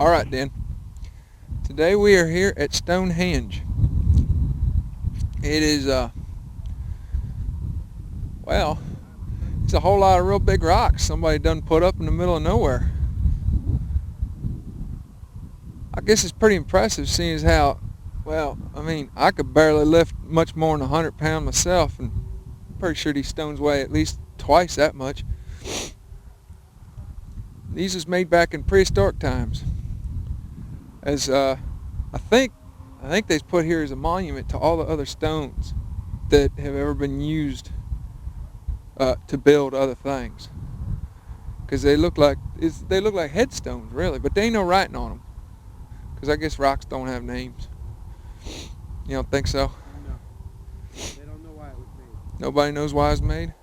Alright then. Today we are here at Stonehenge. It is, well, it's a whole lot of real big rocks somebody done put up in the middle of nowhere. I guess it's pretty impressive seeing as how, well, I mean, I could barely lift much more than 100 pounds myself, and I'm pretty sure these stones weigh at least twice that much. These was made back in prehistoric times. As I think they's put here as a monument to all the other stones that have ever been used to build other things, because they look like headstones really, but they ain't no writing on them, because I guess rocks don't have names. You don't think so? No. They don't know why it was made. Nobody knows why it's made?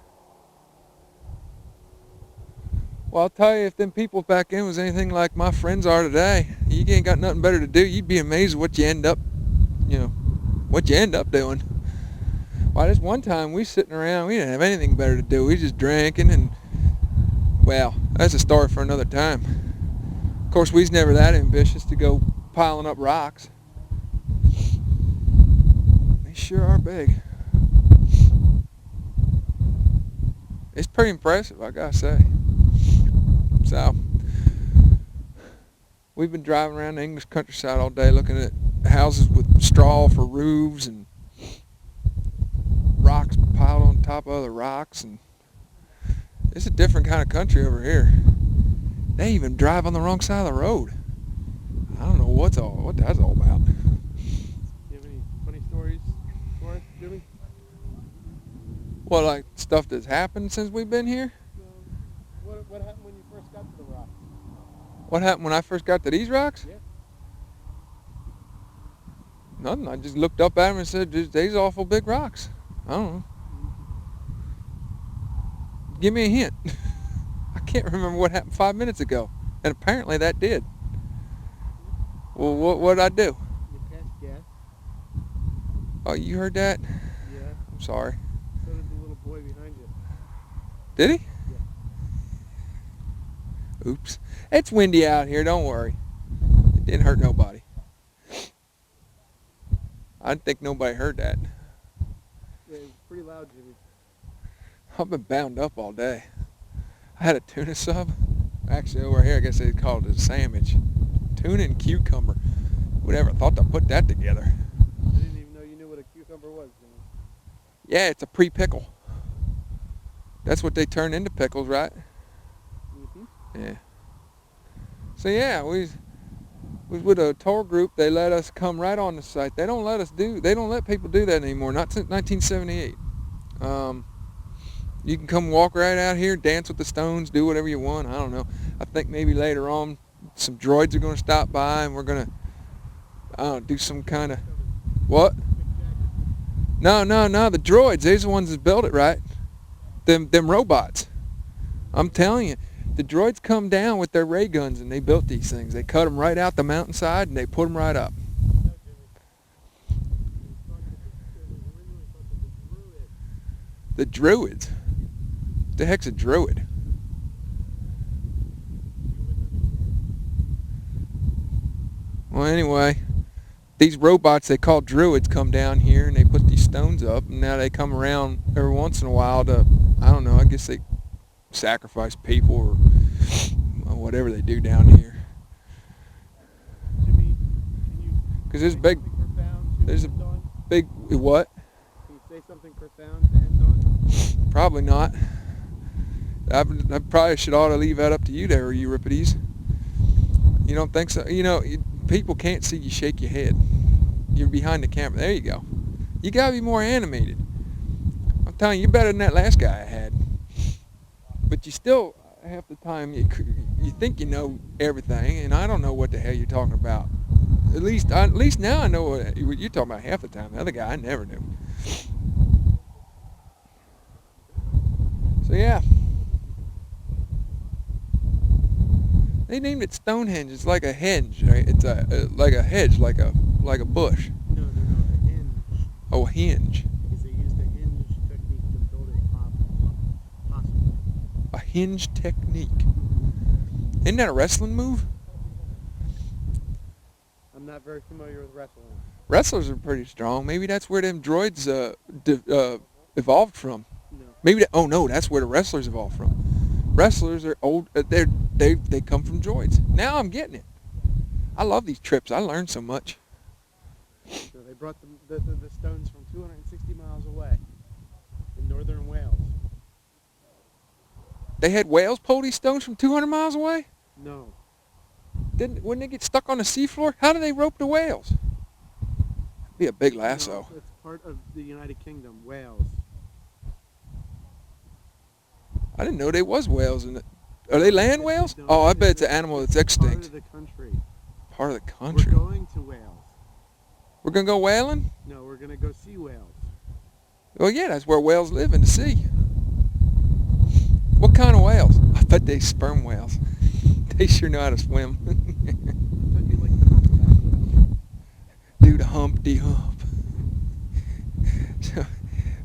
Well, I'll tell you, if them people back then was anything like my friends are today, you ain't got nothing better to do. You'd be amazed at what you end up doing. Why, this one time we sitting around, we didn't have anything better to do. We just drinking, and, well, that's a story for another time. Of course, we was never that ambitious to go piling up rocks. They sure are big. It's pretty impressive, I gotta say. So, we've been driving around the English countryside all day looking at houses with straw for roofs and rocks piled on top of other rocks, and it's a different kind of country over here. They even drive on the wrong side of the road. I don't know what that's all about. Do you have any funny stories for us, Jimmy? Well, like stuff that's happened since we've been here? What happened when you first got to the rock? What happened when I first got to these rocks? Yeah. Nothing. I just looked up at them and said, these awful big rocks. I don't know. Give me a hint. I can't remember what happened 5 minutes ago. And apparently that did. Well, what did I do? You passed gas. Oh, you heard that? Yeah. I'm sorry. So did the little boy behind you. Did he? Yeah. Oops. It's windy out here, don't worry. It didn't hurt nobody. I didn't think nobody heard that. Yeah, it was pretty loud, Jimmy. I've been bound up all day. I had a tuna sub. Actually, over here, I guess they call it a sandwich. Tuna and cucumber. Who ever thought to put that together? I didn't even know you knew what a cucumber was, Jimmy. Yeah, it's a pre-pickle. That's what they turn into pickles, right? Mm-hmm. Yeah. So yeah, we was with a tour group. They let us come right on the site. They don't let people do that anymore. Not since 1978. You can come walk right out here, dance with the stones, do whatever you want. I don't know. I think maybe later on some droids are going to stop by and we're going to, do some kind of, what? No, the droids. They're the ones that built it, right? Them robots. I'm telling you, the droids come down with their ray guns and they built these things. They cut them right out the mountainside and they put them right up. The druids? What the heck's a druid? Well, anyway, these robots they call druids come down here and they put these stones up, and now they come around every once in a while to, I don't know, I guess they sacrifice people or whatever they do down here. Jimmy, can you Because there's say big, something profound to there's a end on? big, what? Can you say something profound to end on? Probably not. I probably ought to leave that up to you there, Euripides. You don't think so? You know, people can't see you shake your head. You're behind the camera. There you go. You gotta be more animated. I'm telling you, you're better than that last guy I had. But you still, half the time, you think you know everything, and I don't know what the hell you're talking about. At least now I know what you're talking about half the time. The other guy I never knew. So yeah. They named it Stonehenge. It's like a henge, right? It's like a hedge, like a bush. No, a hinge. Oh, a hinge. Because they used a hinge technique to build it possible. A hinge technique. Isn't that a wrestling move? not very familiar with wrestling. Wrestlers are pretty strong. Maybe that's where them droids evolved from. No. Maybe oh no, that's where the wrestlers evolved from. Wrestlers are old. They come from droids. Now I'm getting it. I love these trips. I learned so much. So they brought the stones from 260 miles away in northern Wales. They had whales pull these stones from 200 miles away? No. Wouldn't they get stuck on the seafloor? How do they rope the whales? Be a big lasso. No, it's part of the United Kingdom, Wales. I didn't know there was whales in it. Are they land whales? No, Oh, I bet it's an animal that's Part extinct. of the country. Part of the country. We're going to Wales. We're going to go whaling? No, we're going to go see whales. Well, yeah, that's where whales live, in the sea. What kind of whales? I bet they sperm whales. They sure know how to swim. I thought you liked the humpback whale. Do the Humpty Hump. So,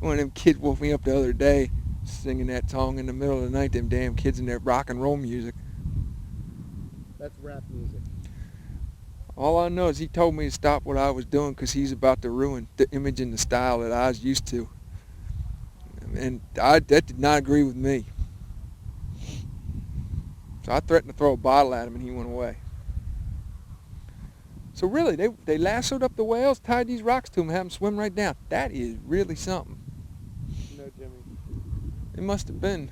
one of them kids woke me up the other day singing that song in the middle of the night. Them damn kids in their rock and roll music. That's rap music. All I know is he told me to stop what I was doing because he's about to ruin the image and the style that I was used to. And that did not agree with me. So I threatened to throw a bottle at him and he went away. So really, they lassoed up the whales, tied these rocks to them, and had them swim right down. That is really something. No, Jimmy. It must have been,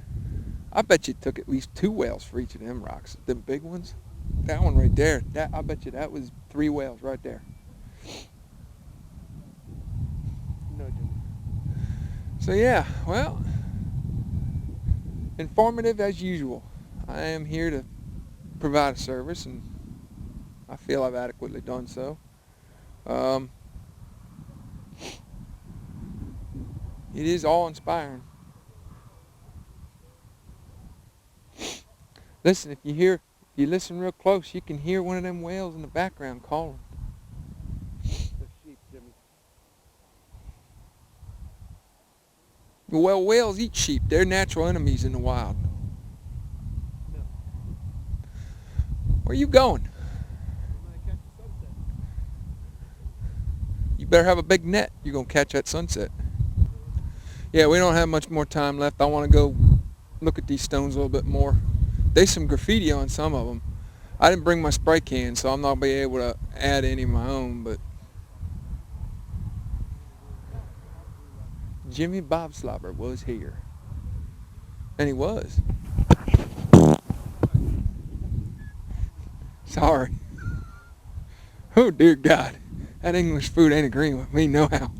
I bet you it took at least 2 whales for each of them rocks. Them big ones. That one right there, I bet you that was 3 whales right there. No, Jimmy. So yeah, well, informative as usual. I am here to provide a service, and I feel I've adequately done so. It is awe-inspiring. Listen, if you listen real close, you can hear one of them whales in the background calling. The sheep, Jimmy. Well, whales eat sheep. They're natural enemies in the wild. No. Where you going? I'm going to catch the sunset. You better have a big net. You're going to catch that sunset. Yeah, we don't have much more time left. I want to go look at these stones a little bit more. There's some graffiti on some of them. I didn't bring my spray can, so I'm not going to be able to add any of my own, but Jimmy Bob Slobber was here. And he was. Sorry. Oh, dear God. That English food ain't agreeing with me no how.